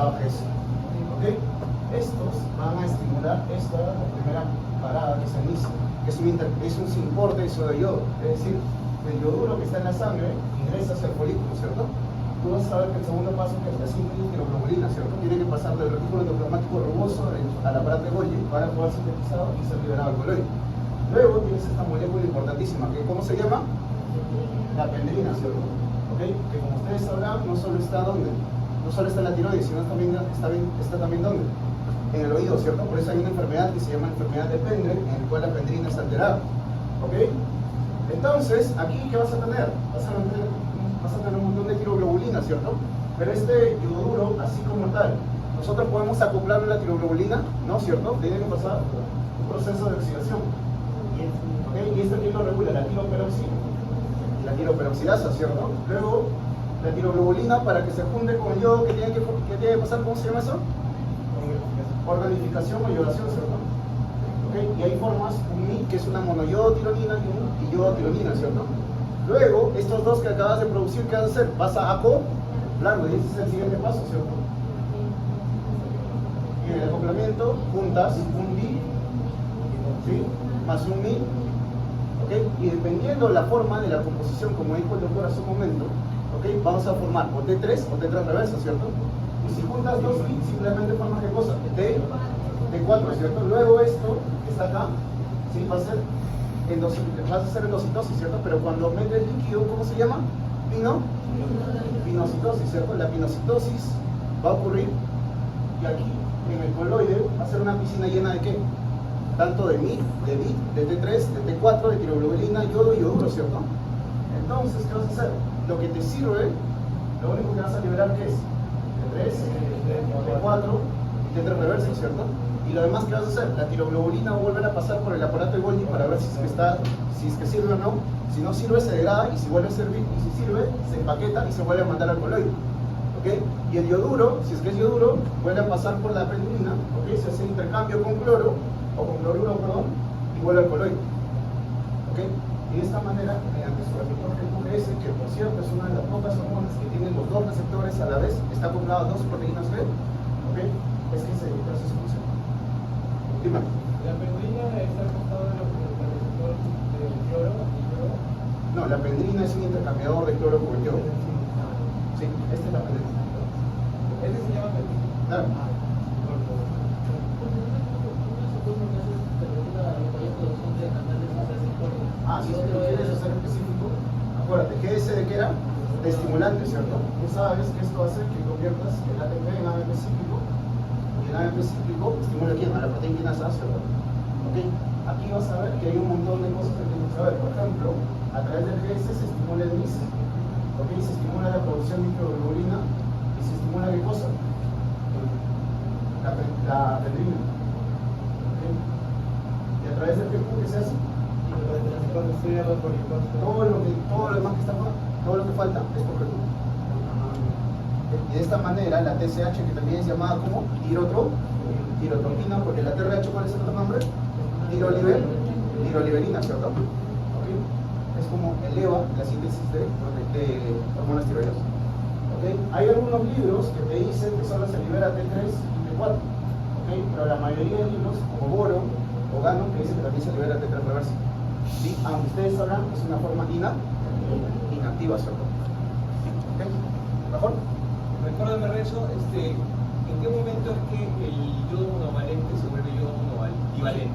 trabaja eso. ¿Ok? Estos van a estimular esta la primera parada que es el inicio, que es un sin corte de yodo, es decir, el yoduro que está en la sangre ingresa hacia el folículo, ¿cierto? Tú vas a saber que el segundo paso, que es la síntesis de tiroglobulina, ¿cierto? Tiene que pasar del retículo endoplasmático rugoso al aparato de Golgi para poder ser sintetizado y ser liberado al coloide. Luego tienes esta molécula importantísima, que ¿cómo se llama? La pendrina, ¿cierto? ¿Ok? Que como ustedes sabrán, no solo está ¿dónde? No solo está en la tiroides, sino está también ¿dónde? En el oído, ¿cierto? Por eso hay una enfermedad que se llama enfermedad de Pendren, en la cual la pendrina está alterada. ¿Ok? Entonces, aquí, ¿qué vas a tener? Vas a tener un montón de tiroglobulina, ¿cierto? Pero este yoduro, así como tal, nosotros podemos acoplarle la tiroglobulina, ¿no? ¿Cierto? Tiene que pasar un proceso de oxidación. ¿Ok? Y esto quién lo regula, la tiroperoxidasa, ¿cierto? Luego, la tiroglobulina, para que se junte con el yodo, ¿qué tiene que pasar? ¿Cómo se llama eso? Organificación o yodación, ¿cierto? ¿Okay? Y ahí formas un MI, que es una monoyodotironina y un diyodotironina, ¿cierto? Luego, estos dos que acabas de producir, ¿qué vas a hacer? Vas a acoplarlo, y ese es el siguiente paso, ¿cierto? Y en el acoplamiento, juntas un di, ¿sí? Más un mi, ¿ok? Y dependiendo la forma de la composición, como dijo el doctor hace un momento, ¿ok? Vamos a formar o T3 o T3 reversa, ¿cierto? Y si juntas dos mi, simplemente formas ¿qué cosa? T4, ¿cierto? Luego esto que está acá, ¿sí? Va a ser endocitosis, ¿cierto? Pero cuando mete el líquido, ¿cómo se llama? Pinocitosis, ¿cierto? La pinocitosis va a ocurrir y aquí, en el coloide, va a ser una piscina llena ¿de qué? Tanto de MI, de BIT, de T3, de T4, de tiroglobulina, yodo y yoduro, ¿cierto? Entonces, ¿qué vas a hacer? Lo que te sirve, lo único que vas a liberar, ¿qué es? T3, T4 y T3 reversa, ¿cierto? Y lo demás, ¿qué vas a hacer? La tiroglobulina va a volver a pasar por el aparato de Golgi para ver si es que sirve o no. Si no sirve, se degrada, y si vuelve a servir, y si sirve, se empaqueta y se vuelve a mandar al coloide. ¿Ok? Y el yoduro, si es que es yoduro, vuelve a pasar por la pendrina, ¿ok? Se hace intercambio con cloro, o con cloruro, perdón, y vuelve al coloide. ¿Ok? Y de esta manera, mediante su receptor G2S, que por cierto es una de las pocas hormonas que tienen los dos receptores a la vez, está acoplado a dos proteínas B, ¿ok? Es que ese proceso funciona. Dime. ¿La pendrina está al costado del receptor del cloro y yodo? No, la pendrina es un intercambiador de cloro con yodo. Sí, esta es la pendrina. ¿Este se llama pendrina? Claro. Si tú quieres hacer específico, acuérdate, ¿qué es de qué era? De estimulante, ¿cierto? Tú sabes que esto hace que conviertas el ATP en AMP cíclico, y el AMP cíclico estimula ¿quién? A la proteína quinasa, ¿cierto? ¿Ok? Aquí vas a ver que hay un montón de cosas que tienes que saber. Por ejemplo, a través del GS se estimula el MIS, ¿ok? Se estimula la producción de microglobulina, y se estimula ¿qué cosa? La pendrina. ¿Ok? Y a través del PQ, ¿qué se hace? Todo lo demás que está fuera, todo lo que falta es por retorno. Y de esta manera la TSH, que también es llamada como tirotropina, porque la TRH, ¿cuál es el otro nombre? Tiroliberina, ¿cierto? ¿Okay? Es como eleva la síntesis de hormonas tiroides. ¿Okay? Hay algunos libros que te dicen que solo se libera T3 y T4, ¿okay? Pero la mayoría de libros, como Boro o Gano, que dicen que también se libera T3 reversa. ¿Sí? Aunque ustedes sabrán que es una forma inactiva, ¿cierto? ¿Ok? ¿Mejor? Recuérdame, Renzo, ¿en qué momento es que el yodo monovalente se vuelve yodo monovalente?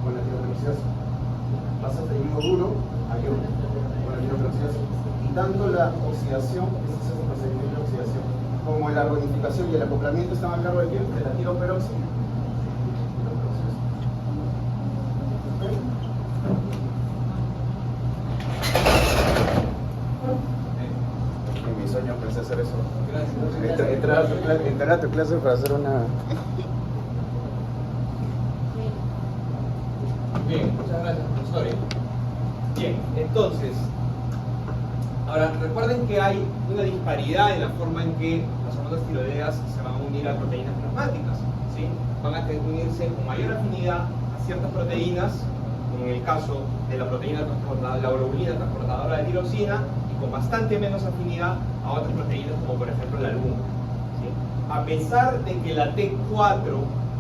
Con la tiroperoxidasa. Pasas del yodo duro a yodo, con la tiroperoxidasa. Y tanto la oxidación, este es el procedimiento de oxidación, como la argonificación y el acoplamiento están a cargo de quién? De la tiroperoxidasa. Pensé hacer eso. Gracias. Entrar a tu clase para hacer una. Bien, muchas gracias, profesores. Bien, entonces, ahora recuerden que hay una disparidad en la forma en que las hormonas tiroideas se van a unir a proteínas plasmáticas, ¿sí? Van a unirse con mayor afinidad a ciertas proteínas, en el caso de la proteína transportadora, la globulina transportadora de tiroxina, con bastante menos afinidad a otras proteínas, como por ejemplo la albúmina, ¿sí? a pesar de que la T4,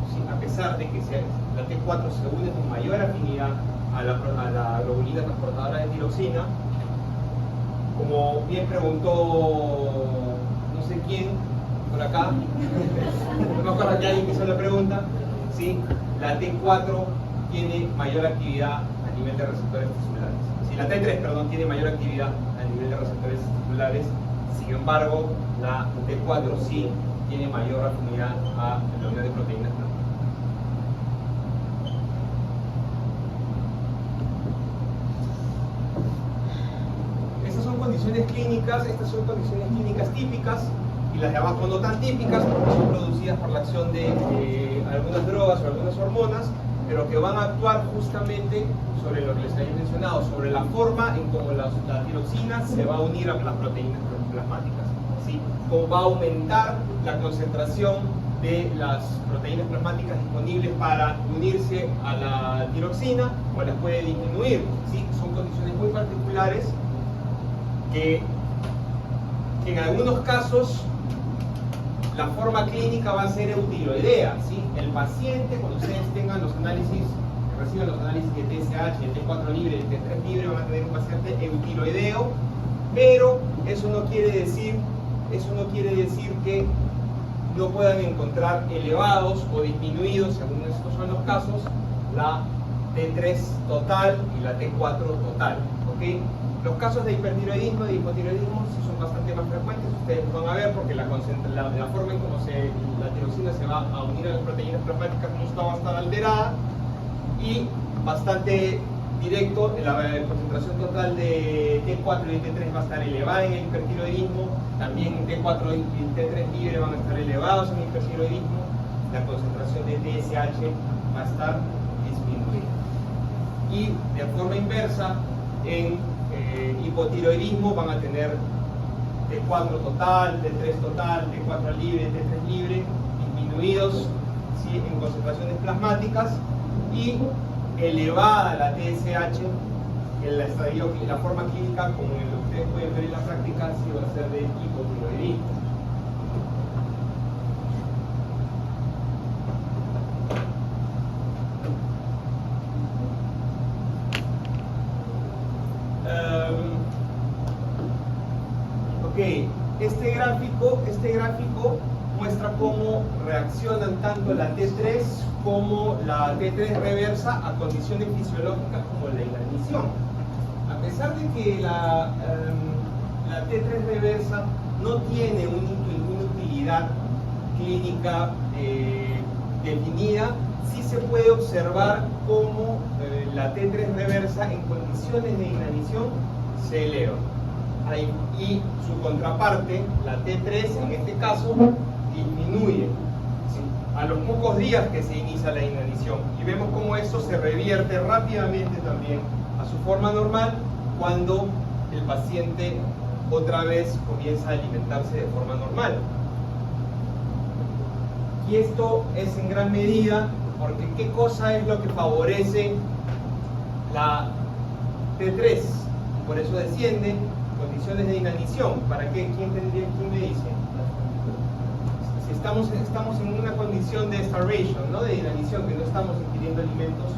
¿sí? A pesar de que la T4 se une con mayor afinidad a la globulina transportadora de tiroxina, como bien preguntó no sé quién por acá, no me acuerdo que alguien hizo la pregunta, ¿sí? La T4 tiene mayor actividad a nivel de receptores tisulares. Si la T3, perdón, tiene mayor actividad a nivel de receptores tisulares, sin embargo, la T4 sí tiene mayor afinidad a la unión de proteínas plasmáticas. Estas son condiciones clínicas típicas, y las de abajo no tan típicas porque son producidas por la acción de algunas drogas o algunas hormonas, pero que van a actuar justamente sobre lo que les había mencionado, sobre la forma en cómo la tiroxina se va a unir a las proteínas plasmáticas, ¿sí? Cómo va a aumentar la concentración de las proteínas plasmáticas disponibles para unirse a la tiroxina, o las puede disminuir, ¿sí? Son condiciones muy particulares que en algunos casos la forma clínica va a ser eutiroidea, ¿sí? El paciente, cuando ustedes tengan los análisis, reciban los análisis de TSH, de T4 libre, de T3 libre, van a tener un paciente eutiroideo, pero eso no quiere decir que no puedan encontrar elevados o disminuidos, según estos son los casos, la T3 total y la T4 total, ¿ok? Los casos de hipertiroidismo, de hipotiroidismo, sí son bastante más frecuentes, ustedes van a ver porque la forma en cómo la tiroxina se va a unir a las proteínas plasmáticas no va a estar alterada, y bastante directo, la concentración total de T4 y T3 va a estar elevada en el hipertiroidismo, también T4 y T3 libre van a estar elevados en el hipertiroidismo, la concentración de TSH va a estar disminuida. Y de forma inversa, en hipotiroidismo van a tener T4 total, T3 total, T4 libre, T3 libre, disminuidos, ¿sí? En concentraciones plasmáticas, y elevada la TSH, en la forma clínica, como lo que ustedes pueden ver en la práctica, sí va a ser de hipotiroidismo. Ok, este gráfico muestra cómo reaccionan tanto la T3 como la T3 reversa a condiciones fisiológicas como la inanición. A pesar de que la T3 reversa no tiene una utilidad clínica definida, sí se puede observar cómo la T3 reversa en condiciones de inanición se eleva. Y su contraparte, la T3 en este caso, disminuye, ¿sí? A los pocos días que se inicia la inanición, y vemos cómo eso se revierte rápidamente también a su forma normal cuando el paciente otra vez comienza a alimentarse de forma normal. Y esto es en gran medida porque ¿qué cosa es lo que favorece la T3? Por eso desciende. Condiciones de inanición. ¿Para qué? ¿Quién me dice? Si estamos en una condición de starvation, ¿no? De inanición, que no estamos ingiriendo alimentos,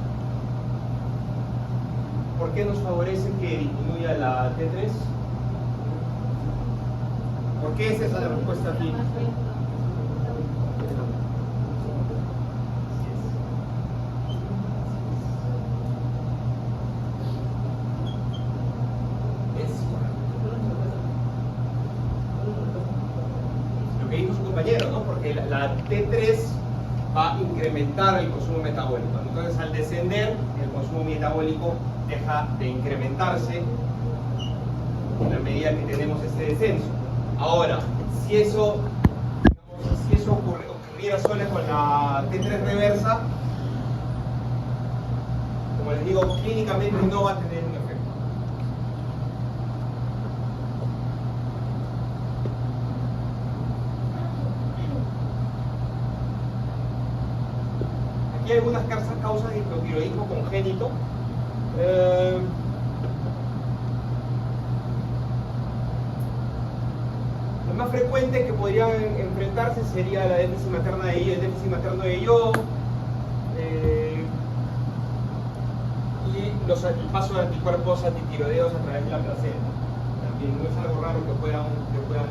¿por qué nos favorece que disminuya la T3? ¿Por qué es esa la respuesta aquí? ¿no? Porque la T3 va a incrementar el consumo metabólico. Entonces, al descender, el consumo metabólico deja de incrementarse en la medida que tenemos este descenso. Ahora, si eso ocurriera solo con la T3 reversa, como les digo, clínicamente no va a tener un efecto. Aquí hay algunas causas de hipotiroidismo congénito. Los más frecuentes que podrían enfrentarse sería la déficit materna de el déficit materno de yodo, y el paso de anticuerpos antitiroideos a través de la placenta. También no es algo raro que puedan,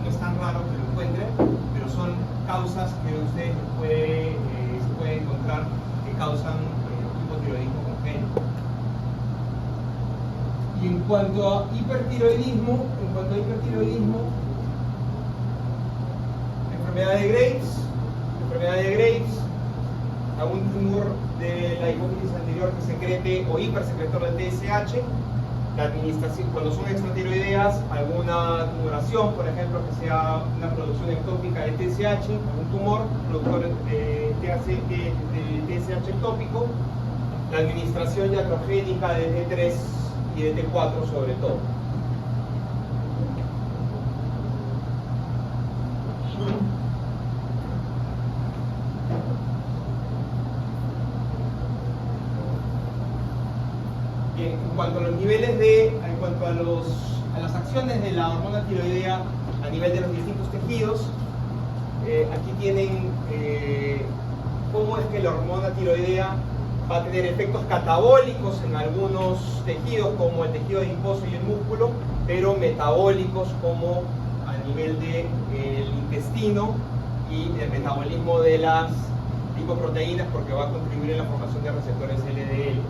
no es tan raro que lo encuentren, pero son causas que ustedes se pueden encontrar que causan hipotiroidismo congénito. Y en cuanto a hipertiroidismo, enfermedad de Graves, algún tumor de la hipófisis anterior que secrete o hipersecretor del TSH, la administración, cuando son extratiroideas, alguna tumoración, por ejemplo, que sea una producción ectópica de TSH, algún tumor productor de TSH ectópico, la administración iatrogénica de T3 y de T4 sobre todo. Bien, en cuanto a los niveles a las acciones de la hormona tiroidea a nivel de los distintos tejidos, aquí tienen cómo es que la hormona tiroidea va a tener efectos catabólicos en algunos tejidos como el tejido adiposo y el músculo, pero metabólicos como a nivel del intestino y el metabolismo de las lipoproteínas, porque va a contribuir en la formación de receptores LDL.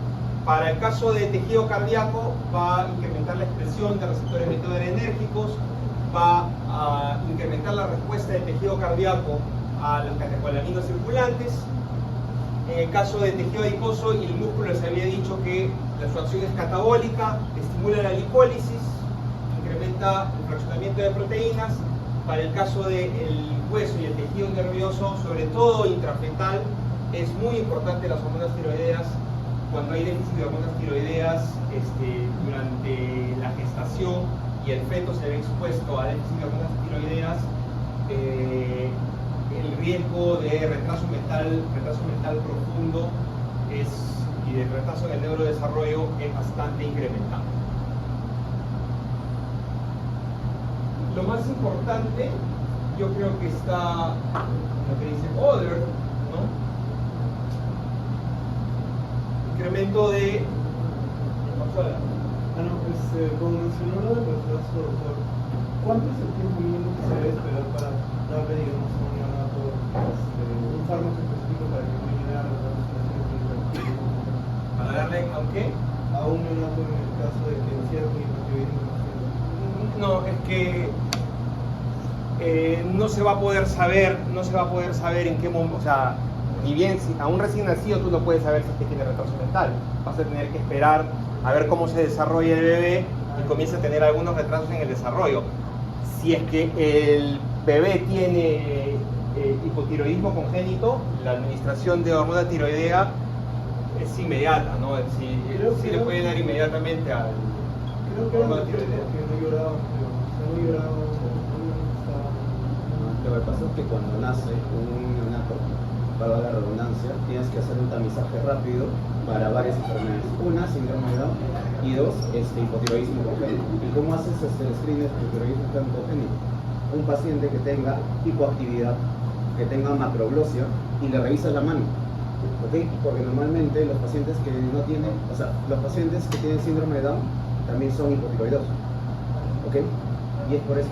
Para el caso de tejido cardíaco, va a incrementar la expresión de receptores beta-adrenérgicos, va a incrementar la respuesta del tejido cardíaco a las catecolaminas circulantes. En el caso del tejido adiposo y el músculo les había dicho que su acción es catabólica, estimula la lipólisis, incrementa el fraccionamiento de proteínas. Para el caso del hueso y el tejido nervioso, sobre todo intrafetal, es muy importante las hormonas tiroideas. Cuando hay déficit de hormonas tiroideas durante la gestación y el feto se ve expuesto a déficit de hormonas tiroideas, el riesgo de retraso mental profundo y de retraso en el neurodesarrollo es bastante incrementado. Lo más importante, yo creo que está lo que dice Other, ¿no? Incremento de... Como mencionó lo del retraso, doctor, ¿cuánto es el tiempo mínimo que se debe esperar para darle, digamos, a un neonato un fármaco específico para que no llegue a retraso? ¿Para darle a un qué? A un neonato en el caso de que sea con hipotiroidismo. No, es que no se va a poder saber en qué momento, o sea, ni bien a un recién nacido tú no puedes saber si es que tiene retraso mental. Vas a tener que esperar a ver cómo se desarrolla el bebé y comienza a tener algunos retrasos en el desarrollo. Si es que el bebé tiene hipotiroidismo congénito, la administración de hormona tiroidea es inmediata, ¿no? Sí le pueden dar inmediatamente al hormona tiroidea. Lo que pasa es que cuando nace un neonato, para la redundancia, tienes que hacer un tamizaje rápido para varias enfermedades. Una, síndrome de Down, y dos, hipotiroidismo congénito. ¿Y cómo haces el screen de hipotiroidismo congénito? Un paciente que tenga hipoactividad, que tenga macroglosia, y le revisas la mano, ¿ok? Porque normalmente los pacientes que no tienen, los pacientes que tienen síndrome de Down también son hipotiroidosos, ¿ok? Y es por eso.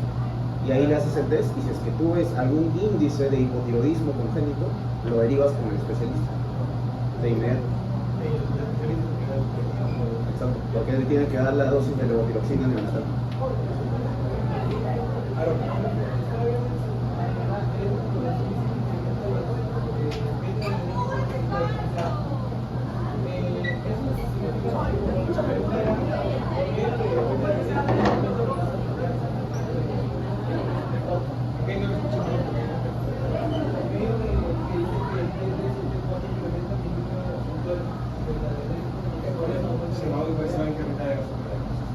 Y ahí le haces el test, y si es que tú ves algún índice de hipotiroidismo congénito, lo derivas con el especialista de inmediato. Exacto, porque él tiene que dar la dosis de levotiroxina neonatal.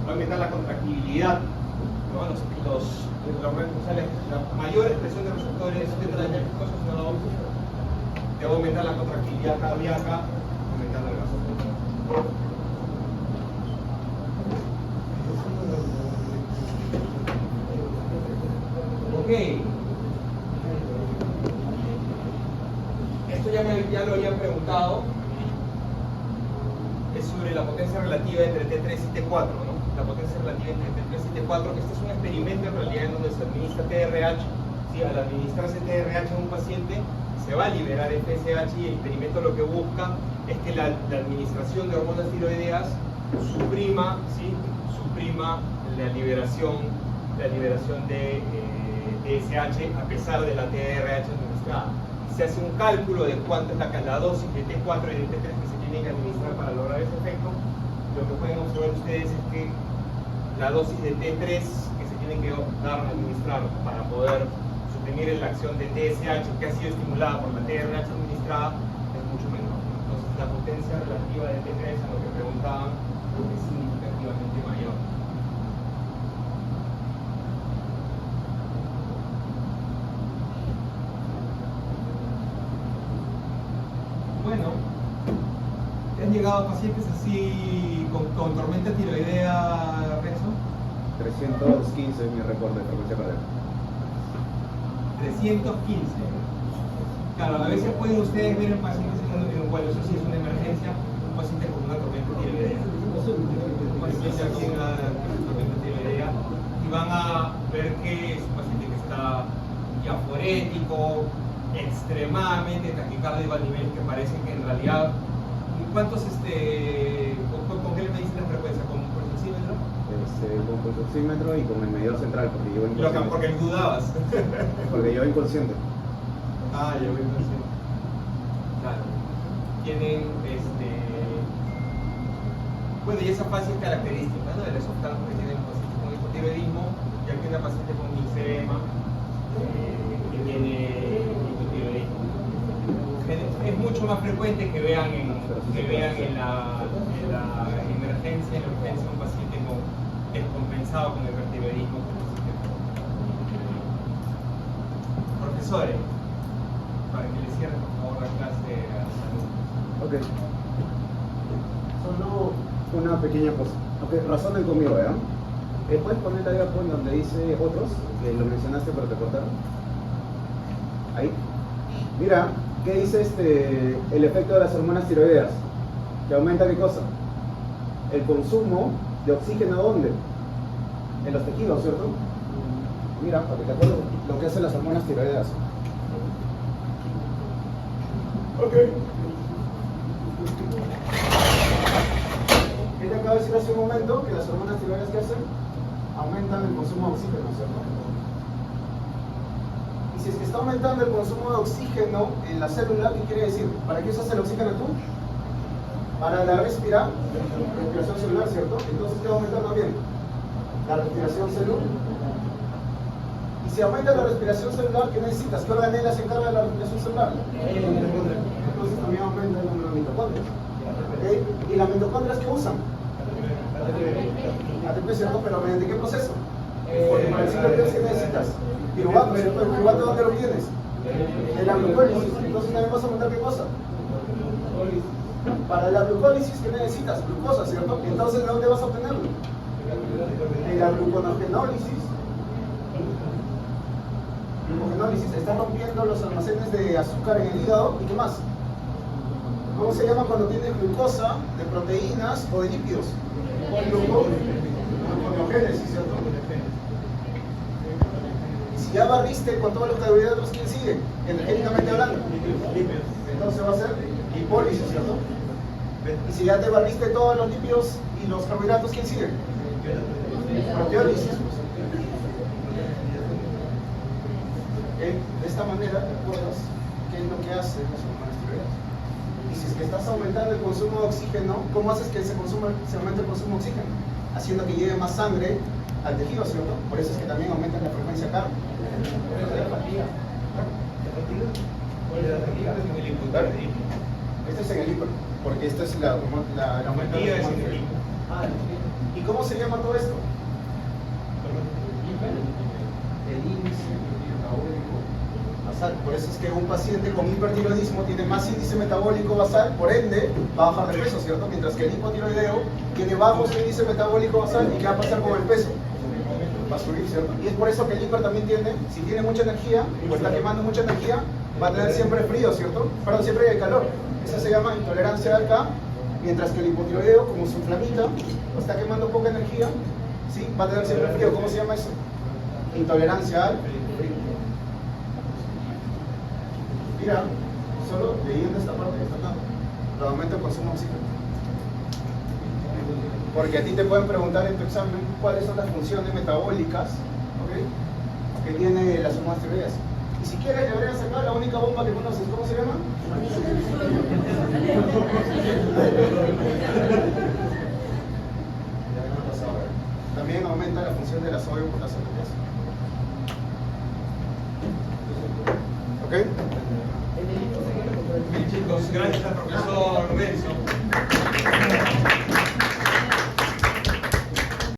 Va a aumentar la contractibilidad, ¿no? La mayor expresión de receptores beta-adrenérgicos te va a aumentar la contractibilidad cardíaca, aumentando el gasto. Ok. esto ya lo habían preguntado, es sobre la potencia relativa entre T3 y T4, ¿no? La potencia relativa entre T3 y T4, este es un experimento en realidad en donde se administra TRH, ¿sí? Al administrarse TRH en un paciente se va a liberar FSH y el experimento lo que busca es que la administración de hormonas tiroideas suprima, ¿sí? Suprima la liberación de TSH a pesar de la TRH administrada. Se hace un cálculo de cuánto es la dosis de T4 y de T3 que se tienen que administrar para lograr ese efecto. Lo que pueden observar ustedes es que la dosis de T3 que se tiene que administrar para poder suprimir la acción de TSH que ha sido estimulada por la TRH administrada es mucho menor. Entonces la potencia relativa de T3 a lo que preguntaban es significativamente mayor. Bueno, ¿te han llegado pacientes así con tormenta tiroidea, Renzo? 315 es mi récord de frecuencia cardíaca. 315. Claro, a veces pueden ustedes ver en pacientes bueno, eso sí es una emergencia, un paciente con una tormenta tiroidea. Un paciente aquí en una tormenta tiroidea y van a ver que es un paciente que está diaforético, extremadamente taquicárdico a nivel que parece que en realidad ¿cuántos con qué le medicen la frecuencia? ¿Con pulsómetro? Con pulsómetro y con el medidor central porque yo inconsciente. Porque dudabas. Porque yo inconsciente. Ah, yo voy inconsciente. Claro. Tienen bueno, y esa fase es característica, ¿no? Del esoftalmo que tienen pacientes con hipotiroidismo, ya que una paciente con mixedema que tiene hipotiroidismo. Es mucho más frecuente que vean en la emergencia, en la urgencia, un paciente descompensado con hipertiroidismo. Profesores, para que le cierren por favor la clase a salud. Ok. Solo una pequeña cosa. Ok, razonen conmigo, ¿verdad? ¿Puedes poner la diapositiva donde dice otros? Que lo mencionaste pero te cortaron. Ahí. Mira, ¿qué dice el efecto de las hormonas tiroideas? ¿Que aumenta qué cosa? El consumo de oxígeno, ¿dónde? En los tejidos, ¿cierto? Mira, para que te acuerdes lo que hacen las hormonas tiroideas. Ok. Él acaba de decir hace un momento que las hormonas tiroideas que hacen aumentan el consumo de oxígeno, ¿cierto? Y si es que está aumentando el consumo de oxígeno en la célula, ¿qué quiere decir? ¿Para qué usas el oxígeno tú? Para la respiración celular, ¿cierto? Entonces, ¿qué va a aumentar también? La respiración celular. Y si aumenta la respiración celular, ¿qué necesitas? ¿Qué organela se encarga de la respiración celular? Entonces también aumenta el número de mitocondrias. ¿Okay? ¿Y las mitocondrias qué usan? ATP, ¿cierto? ¿Pero mediante qué proceso? Porque para el ciclo ¿qué necesitas? Piruvato, ¿cierto? ¿El piruvato dónde lo tienes? De la glucólisis. Entonces también vas a aumentar qué cosa? Para la glucólisis, ¿qué necesitas? Glucosa, ¿cierto? Entonces, ¿de dónde vas a obtenerlo? De la gluconogenólisis. Glucogenólisis está rompiendo los almacenes de azúcar en el hígado. ¿Y qué más? ¿Cómo se llama cuando tienes glucosa de proteínas o de lípidos? Gluconeogénesis, ¿cierto? Y si ya barriste con todos los carbohidratos, ¿quién sigue? Energéticamente hablando. Entonces va a ser lipólisis, ¿cierto? Y si ya te barriste todos los lípidos y los carbohidratos, ¿quién sigue? Proteólisis. De esta manera, ¿recuerdas qué es lo que hacen las hormonas tiroideas? Y si es que estás aumentando el consumo de oxígeno, ¿cómo haces que se aumente el consumo de oxígeno? Haciendo que llegue más sangre al tejido, ¿cierto? Por eso es que también aumenta la frecuencia cardíaca. Este es en el hiper, porque esta es la aumento de la hormona. ¿Y cómo se llama todo esto? El índice metabólico basal. Por eso es que un paciente con hipertiroidismo tiene más índice metabólico basal, por ende va a bajar de peso, ¿cierto? Mientras que el hipotiroideo tiene bajo su índice metabólico basal. ¿Y qué va a pasar con el peso? Va a subir, ¿cierto? Y es por eso que el hiper también tiene, si tiene mucha energía o está quemando mucha energía, va a tener siempre frío, ¿cierto? Perdón, siempre calor. Eso se llama intolerancia al K, mientras que el hipotiroideo, como su flamita, o está quemando poca energía, ¿sí? Va a tener siempre frío. ¿Cómo se llama eso? Intolerancia al frío. Mira, solo leyendo esta parte que está acá, el aumento del consumo de oxígeno. Porque a ti te pueden preguntar en tu examen cuáles son las funciones metabólicas, ¿ok?, que tiene las hormonas tiroideas. Y si quieres, le agregas acá la única bomba que conoces. ¿Cómo se llama? También aumenta la función de la sodio, potasio, potasio. ¿Ok? Bien, chicos, gracias al profesor Renzo.